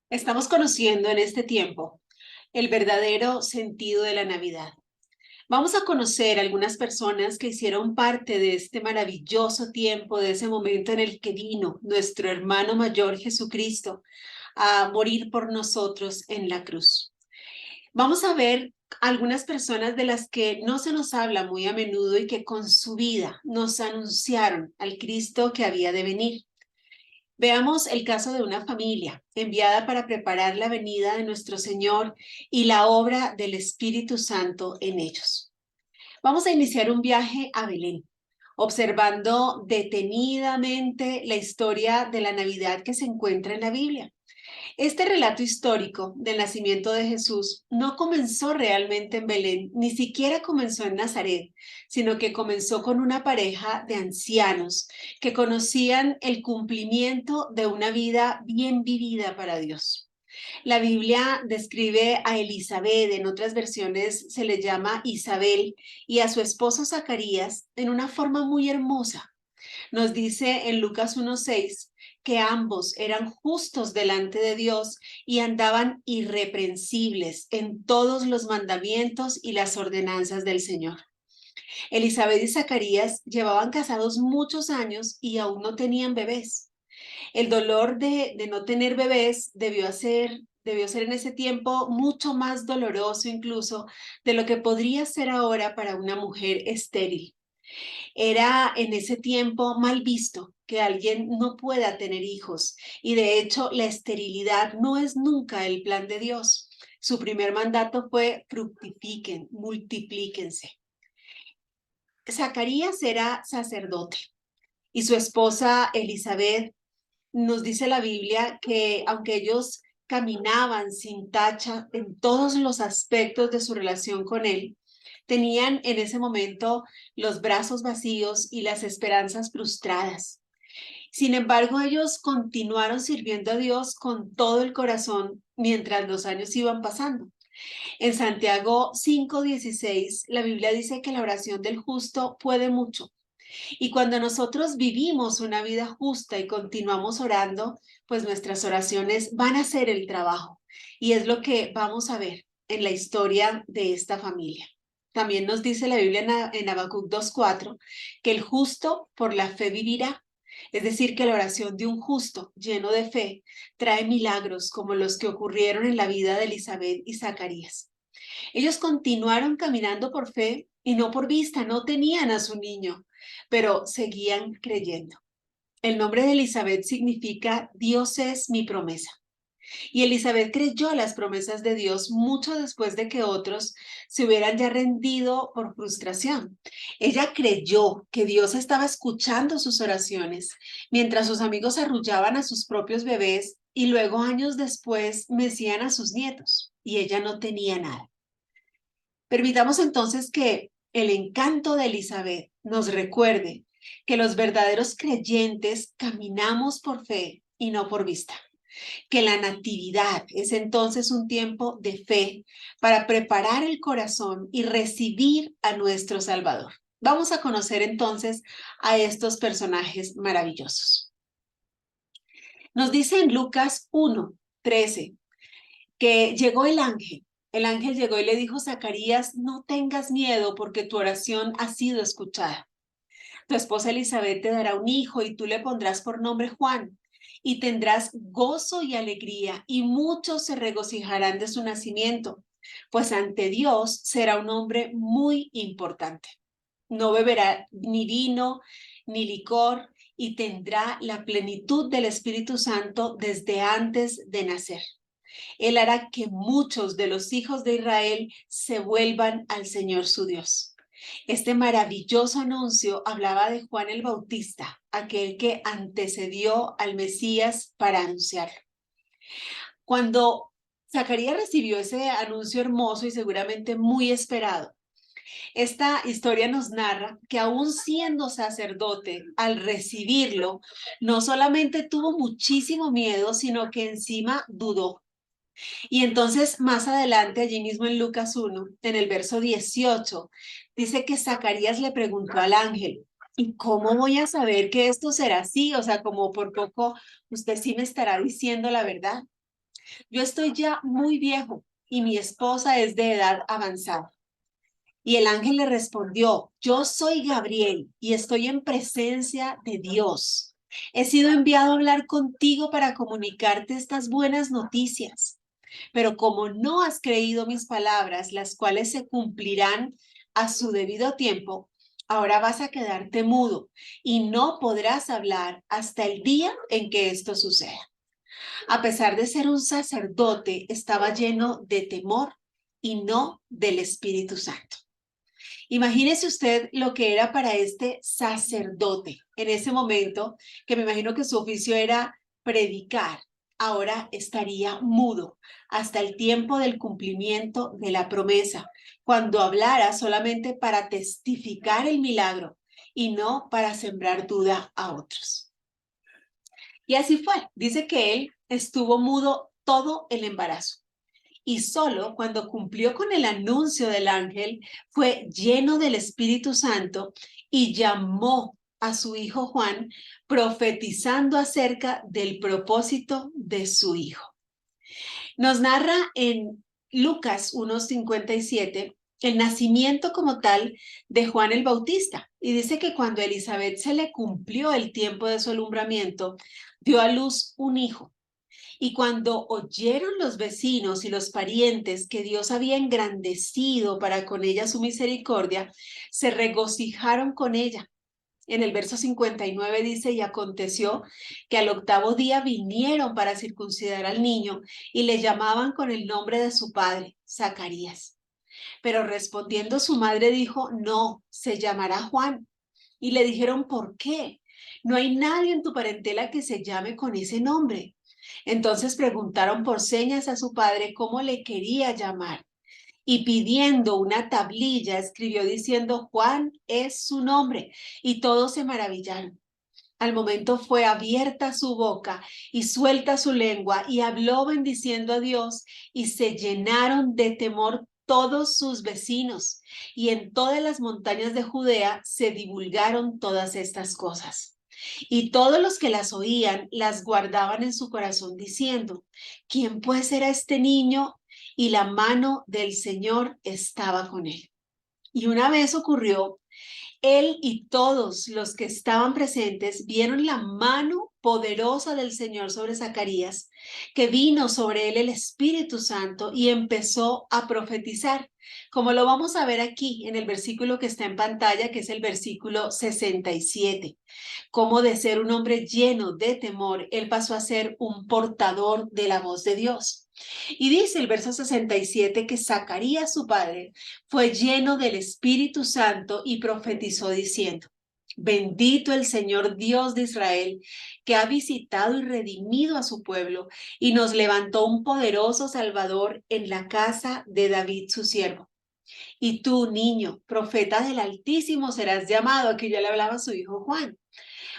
Estamos conociendo en este tiempo el verdadero sentido de la Navidad. Vamos a conocer algunas personas que hicieron parte de este maravilloso tiempo, de ese momento en el que vino nuestro hermano mayor Jesucristo a morir por nosotros en la cruz. Vamos a ver algunas personas de las que no se nos habla muy a menudo y que con su vida nos anunciaron al Cristo que había de venir. Veamos el caso de una familia enviada para preparar la venida de nuestro Señor y la obra del Espíritu Santo en ellos. Vamos a iniciar un viaje a Belén, observando detenidamente la historia de la Navidad que se encuentra en la Biblia. Este relato histórico del nacimiento de Jesús no comenzó realmente en Belén, ni siquiera comenzó en Nazaret, sino que comenzó con una pareja de ancianos que conocían el cumplimiento de una vida bien vivida para Dios. La Biblia describe a Elizabeth, en otras versiones se le llama Isabel, y a su esposo Zacarías en una forma muy hermosa. Nos dice en Lucas 1:6 que ambos eran justos delante de Dios y andaban irreprensibles en todos los mandamientos y las ordenanzas del Señor. Elizabeth y Zacarías llevaban casados muchos años y aún no tenían bebés. El dolor de no tener bebés debió ser en ese tiempo mucho más doloroso incluso de lo que podría ser ahora para una mujer estéril. Era en ese tiempo mal visto que alguien no pueda tener hijos y de hecho la esterilidad no es nunca el plan de Dios. Su primer mandato fue fructifiquen, multiplíquense. Zacarías era sacerdote y su esposa Elizabeth, nos dice la Biblia que aunque ellos caminaban sin tacha en todos los aspectos de su relación con él, tenían en ese momento los brazos vacíos y las esperanzas frustradas. Sin embargo, ellos continuaron sirviendo a Dios con todo el corazón mientras los años iban pasando. En Santiago 5:16, la Biblia dice que la oración del justo puede mucho. Y cuando nosotros vivimos una vida justa y continuamos orando, pues nuestras oraciones van a hacer el trabajo. Y es lo que vamos a ver en la historia de esta familia. También nos dice la Biblia en Habacuc 2:4 que el justo por la fe vivirá. Es decir, que la oración de un justo lleno de fe trae milagros como los que ocurrieron en la vida de Elizabeth y Zacarías. Ellos continuaron caminando por fe y no por vista, no tenían a su niño, pero seguían creyendo. El nombre de Elizabeth significa Dios es mi promesa. Y Elizabeth creyó las promesas de Dios mucho después de que otros se hubieran ya rendido por frustración. Ella creyó que Dios estaba escuchando sus oraciones mientras sus amigos arrullaban a sus propios bebés y luego años después mecían a sus nietos y ella no tenía nada. Permitamos entonces que el encanto de Elizabeth nos recuerde que los verdaderos creyentes caminamos por fe y no por vista, que la natividad es entonces un tiempo de fe para preparar el corazón y recibir a nuestro Salvador. Vamos a conocer entonces a estos personajes maravillosos. Nos dice en Lucas 1:13 que llegó el ángel. El ángel llegó y le dijo, Zacarías, no tengas miedo porque tu oración ha sido escuchada. Tu esposa Elizabeth te dará un hijo y tú le pondrás por nombre Juan. Y tendrás gozo y alegría y muchos se regocijarán de su nacimiento, pues ante Dios será un hombre muy importante. No beberá ni vino ni licor y tendrá la plenitud del Espíritu Santo desde antes de nacer. Él hará que muchos de los hijos de Israel se vuelvan al Señor su Dios. Este maravilloso anuncio hablaba de Juan el Bautista, aquel que antecedió al Mesías para anunciarlo. Cuando Zacarías recibió ese anuncio hermoso y seguramente muy esperado, esta historia nos narra que aún siendo sacerdote, al recibirlo, no solamente tuvo muchísimo miedo, sino que encima dudó. Y entonces más adelante, allí mismo en Lucas 1, en el verso 18, dice que Zacarías le preguntó al ángel, ¿y cómo voy a saber que esto será así? O sea, como por poco, usted sí me estará diciendo la verdad. yo estoy ya muy viejo y mi esposa es de edad avanzada. Y el ángel le respondió, yo soy Gabriel y estoy en presencia de Dios. He sido enviado a hablar contigo para comunicarte estas buenas noticias. Pero como no has creído mis palabras, las cuales se cumplirán a su debido tiempo, ahora vas a quedarte mudo y no podrás hablar hasta el día en que esto suceda. A pesar de ser un sacerdote, estaba lleno de temor y no del Espíritu Santo. Imagínese usted lo que era para este sacerdote en ese momento, que me imagino que su oficio era predicar. Ahora estaría mudo hasta el tiempo del cumplimiento de la promesa, cuando hablara solamente para testificar el milagro y no para sembrar duda a otros. Y así fue. Dice que él estuvo mudo todo el embarazo. Y solo cuando cumplió con el anuncio del ángel fue lleno del Espíritu Santo y llamó a su hijo Juan, profetizando acerca del propósito de su hijo. Nos narra en Lucas 1:57 el nacimiento como tal de Juan el Bautista. Y dice que cuando a Elizabeth se le cumplió el tiempo de su alumbramiento, dio a luz un hijo. Y cuando oyeron los vecinos y los parientes que Dios había engrandecido para con ella su misericordia, se regocijaron con ella. En el verso 59 dice, y aconteció que al octavo día vinieron para circuncidar al niño y le llamaban con el nombre de su padre, Zacarías. Pero respondiendo su madre dijo, no, se llamará Juan. Y le dijeron, ¿por qué? No hay nadie en tu parentela que se llame con ese nombre. Entonces preguntaron por señas a su padre cómo le quería llamar. Y pidiendo una tablilla, escribió diciendo, Juan es su nombre. Y todos se maravillaron. Al momento fue abierta su boca y suelta su lengua y habló bendiciendo a Dios y se llenaron de temor todos sus vecinos. Y en todas las montañas de Judea se divulgaron todas estas cosas. Y todos los que las oían las guardaban en su corazón diciendo, ¿quién pues era este niño? Y la mano del Señor estaba con él. Y una vez ocurrió, él y todos los que estaban presentes vieron la mano poderosa del Señor sobre Zacarías, que vino sobre él el Espíritu Santo y empezó a profetizar, como lo vamos a ver aquí en el versículo que está en pantalla, que es el versículo 67. Como de ser un hombre lleno de temor, él pasó a ser un portador de la voz de Dios. Y dice el verso 67 que Zacarías, su padre, fue lleno del Espíritu Santo y profetizó diciendo, bendito el Señor Dios de Israel, que ha visitado y redimido a su pueblo y nos levantó un poderoso Salvador en la casa de David, su siervo. Y tú, niño, profeta del Altísimo, serás llamado. Aquí ya le hablaba a su hijo Juan,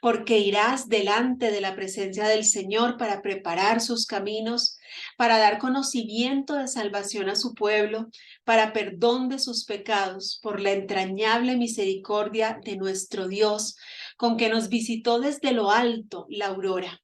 porque irás delante de la presencia del Señor para preparar sus caminos, para dar conocimiento de salvación a su pueblo, para perdón de sus pecados, por la entrañable misericordia de nuestro Dios, con que nos visitó desde lo alto la aurora,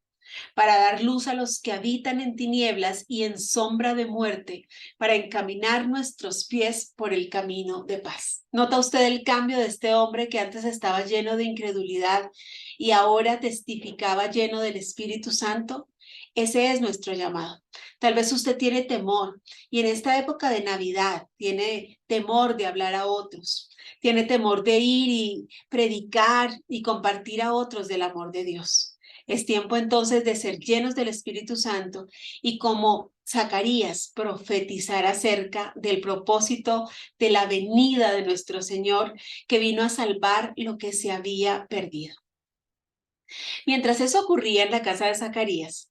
para dar luz a los que habitan en tinieblas y en sombra de muerte, para encaminar nuestros pies por el camino de paz. ¿Nota usted el cambio de este hombre que antes estaba lleno de incredulidad y ahora testificaba lleno del Espíritu Santo? Ese es nuestro llamado. Tal vez usted tiene temor y en esta época de Navidad tiene temor de hablar a otros, tiene temor de ir y predicar y compartir a otros del amor de Dios. Es tiempo entonces de ser llenos del Espíritu Santo y como Zacarías profetizar acerca del propósito de la venida de nuestro Señor que vino a salvar lo que se había perdido. Mientras eso ocurría en la casa de Zacarías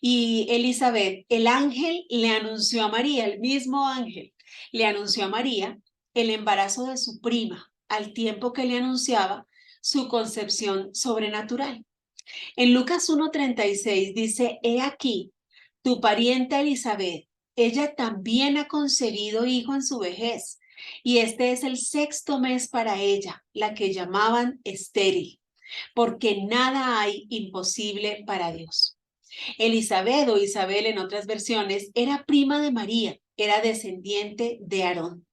y Elizabeth, el ángel le anunció a María, el mismo ángel le anunció a María el embarazo de su prima al tiempo que le anunciaba su concepción sobrenatural. En Lucas 1:36 dice, he aquí, tu parienta Elizabeth, ella también ha concebido hijo en su vejez, y este es el sexto mes para ella, la que llamaban estéril, porque nada hay imposible para Dios. Elizabeth o Isabel en otras versiones era prima de María, era descendiente de Aarón.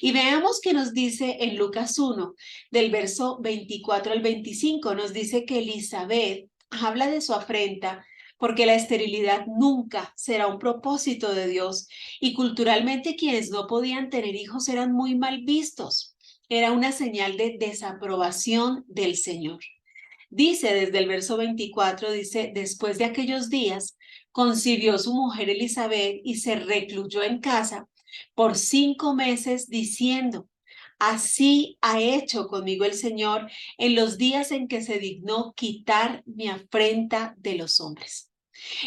Y veamos que nos dice en Lucas 1, del verso 24 al 25, nos dice que Elizabeth habla de su afrenta porque la esterilidad nunca será un propósito de Dios y culturalmente quienes no podían tener hijos eran muy mal vistos. Era una señal de desaprobación del Señor. Dice desde el verso 24, dice, después de aquellos días, concibió su mujer Elizabeth y se recluyó en casa por 5 meses diciendo, así ha hecho conmigo el Señor en los días en que se dignó quitar mi afrenta de los hombres.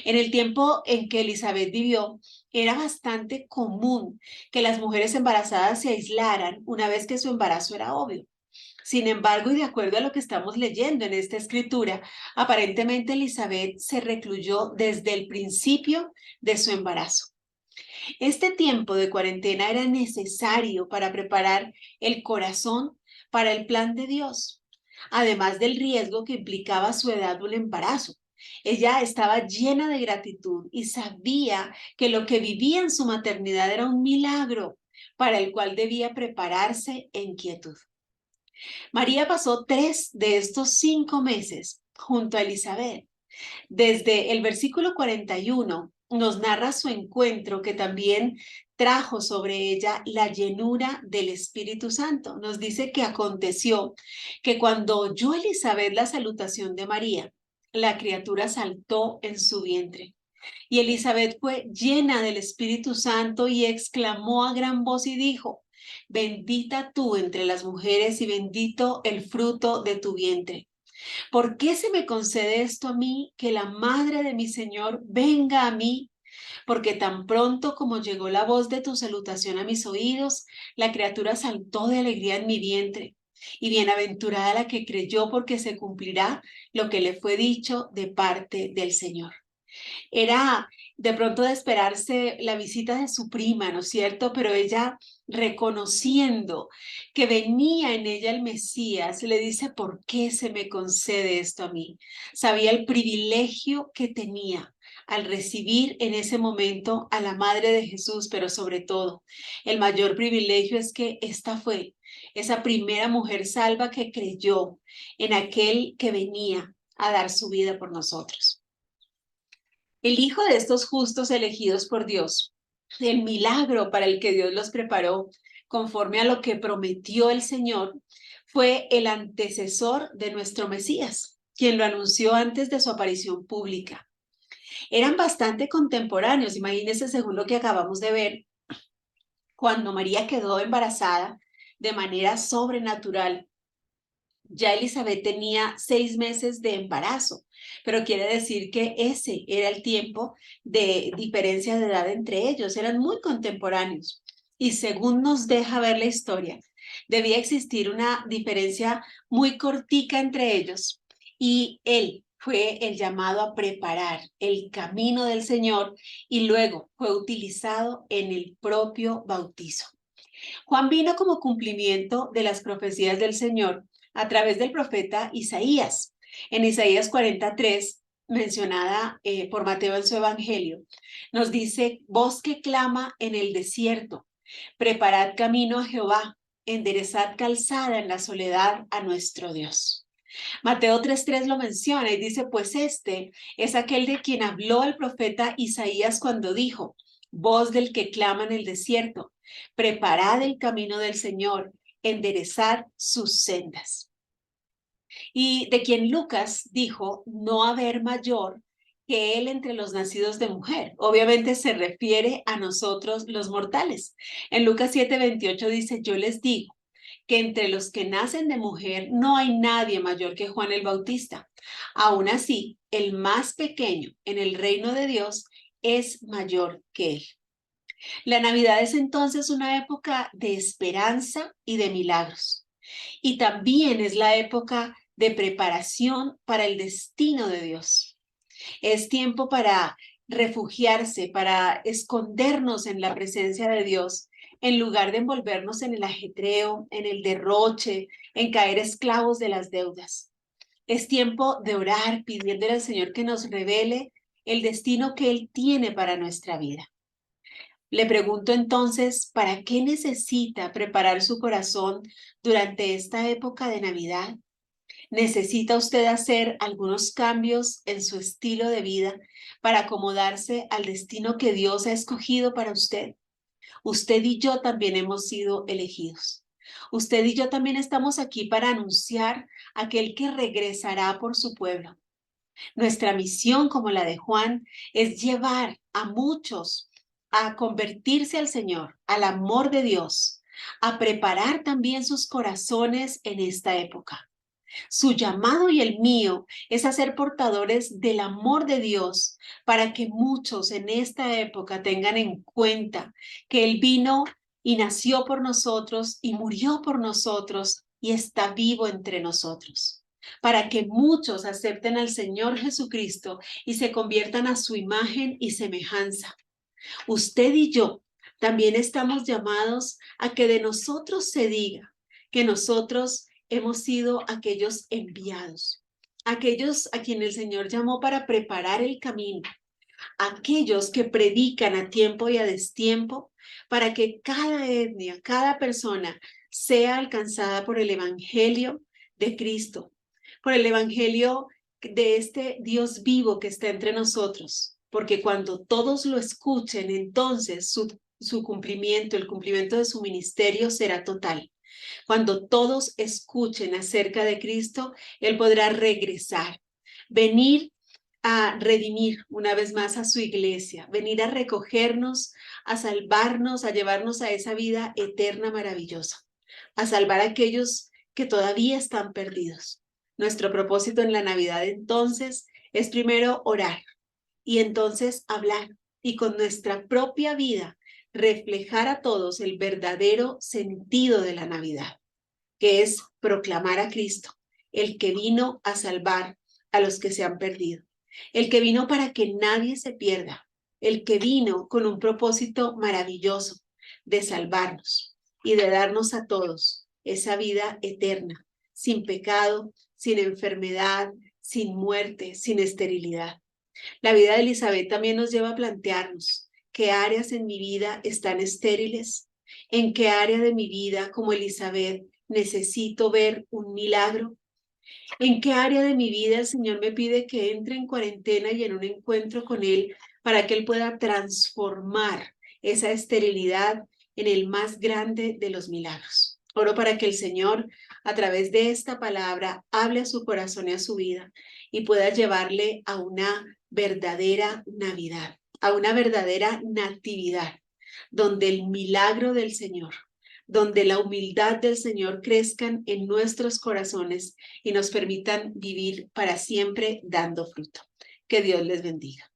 En el tiempo en que Elizabeth vivió, era bastante común que las mujeres embarazadas se aislaran una vez que su embarazo era obvio. Sin embargo, y de acuerdo a lo que estamos leyendo en esta escritura, aparentemente Elizabeth se recluyó desde el principio de su embarazo. Este tiempo de cuarentena era necesario para preparar el corazón para el plan de Dios, además del riesgo que implicaba su edad o el embarazo. Ella estaba llena de gratitud y sabía que lo que vivía en su maternidad era un milagro para el cual debía prepararse en quietud. María pasó 3 de estos 5 meses junto a Elizabeth. Desde el versículo 41 nos narra su encuentro que también trajo sobre ella la llenura del Espíritu Santo. Nos dice que aconteció que cuando oyó Elizabeth la salutación de María, la criatura saltó en su vientre. Y Elizabeth fue llena del Espíritu Santo y exclamó a gran voz y dijo, bendita tú entre las mujeres y bendito el fruto de tu vientre. ¿Por qué se me concede esto a mí, que la madre de mi Señor venga a mí? Porque tan pronto como llegó la voz de tu salutación a mis oídos, la criatura saltó de alegría en mi vientre. Y bienaventurada la que creyó, porque se cumplirá lo que le fue dicho de parte del Señor. Era de pronto de esperarse la visita de su prima, ¿no es cierto? Pero ella, reconociendo que venía en ella el Mesías, le dice, ¿por qué se me concede esto a mí? Sabía el privilegio que tenía al recibir en ese momento a la Madre de Jesús, pero sobre todo, el mayor privilegio es que esta fue esa primera mujer salva que creyó en aquel que venía a dar su vida por nosotros. El hijo de estos justos elegidos por Dios, el milagro para el que Dios los preparó, conforme a lo que prometió el Señor, fue el antecesor de nuestro Mesías, quien lo anunció antes de su aparición pública. Eran bastante contemporáneos, imagínense según lo que acabamos de ver, cuando María quedó embarazada de manera sobrenatural. Ya Elizabeth tenía 6 meses de embarazo, pero quiere decir que ese era el tiempo de diferencia de edad entre ellos, eran muy contemporáneos. Y según nos deja ver la historia, debía existir una diferencia muy cortica entre ellos y él fue el llamado a preparar el camino del Señor y luego fue utilizado en el propio bautizo. Juan vino como cumplimiento de las profecías del Señor a través del profeta Isaías. En Isaías 43, mencionada por Mateo en su Evangelio, nos dice, voz que clama en el desierto, preparad camino a Jehová, enderezad calzada en la soledad a nuestro Dios. Mateo 3:3 lo menciona y dice, pues este es aquel de quien habló el profeta Isaías cuando dijo, voz del que clama en el desierto, preparad el camino del Señor, enderezad sus sendas. Y de quien Lucas dijo, no haber mayor que él entre los nacidos de mujer. Obviamente se refiere a nosotros los mortales. En Lucas 7:28 dice, yo les digo, que entre los que nacen de mujer no hay nadie mayor que Juan el Bautista. Aún así, el más pequeño en el reino de Dios es mayor que él. La Navidad es entonces una época de esperanza y de milagros. Y también es la época de preparación para el destino de Dios. Es tiempo para refugiarse, para escondernos en la presencia de Dios, en lugar de envolvernos en el ajetreo, en el derroche, en caer esclavos de las deudas. Es tiempo de orar pidiéndole al Señor que nos revele el destino que Él tiene para nuestra vida. Le pregunto entonces, ¿para qué necesita preparar su corazón durante esta época de Navidad? ¿Necesita usted hacer algunos cambios en su estilo de vida para acomodarse al destino que Dios ha escogido para usted? Usted y yo también hemos sido elegidos. Usted y yo también estamos aquí para anunciar a aquel que regresará por su pueblo. Nuestra misión, como la de Juan, es llevar a muchos a convertirse al Señor, al amor de Dios, a preparar también sus corazones en esta época. Su llamado y el mío es a ser portadores del amor de Dios para que muchos en esta época tengan en cuenta que Él vino y nació por nosotros y murió por nosotros y está vivo entre nosotros. Para que muchos acepten al Señor Jesucristo y se conviertan a su imagen y semejanza. Usted y yo también estamos llamados a que de nosotros se diga que nosotros hemos sido aquellos enviados, aquellos a quienes el Señor llamó para preparar el camino, aquellos que predican a tiempo y a destiempo para que cada etnia, cada persona sea alcanzada por el Evangelio de Cristo, por el Evangelio de este Dios vivo que está entre nosotros, porque cuando todos lo escuchen, entonces su cumplimiento, el cumplimiento de su ministerio será total. Cuando todos escuchen acerca de Cristo, Él podrá regresar, venir a redimir una vez más a su iglesia, venir a recogernos, a salvarnos, a llevarnos a esa vida eterna maravillosa, a salvar a aquellos que todavía están perdidos. Nuestro propósito en la Navidad entonces es primero orar y entonces hablar y con nuestra propia vida reflejar a todos el verdadero sentido de la Navidad, que es proclamar a Cristo, el que vino a salvar a los que se han perdido, el que vino para que nadie se pierda, el que vino con un propósito maravilloso de salvarnos y de darnos a todos esa vida eterna, sin pecado, sin enfermedad, sin muerte, sin esterilidad. La vida de Elizabeth también nos lleva a plantearnos qué áreas en mi vida están estériles, en qué área de mi vida, como Elizabeth, necesito ver un milagro, en qué área de mi vida el Señor me pide que entre en cuarentena y en un encuentro con Él para que Él pueda transformar esa esterilidad en el más grande de los milagros. Oro para que el Señor, a través de esta palabra, hable a su corazón y a su vida y pueda llevarle a una verdadera Navidad, a una verdadera natividad, donde el milagro del Señor, donde la humildad del Señor crezcan en nuestros corazones y nos permitan vivir para siempre dando fruto. Que Dios les bendiga.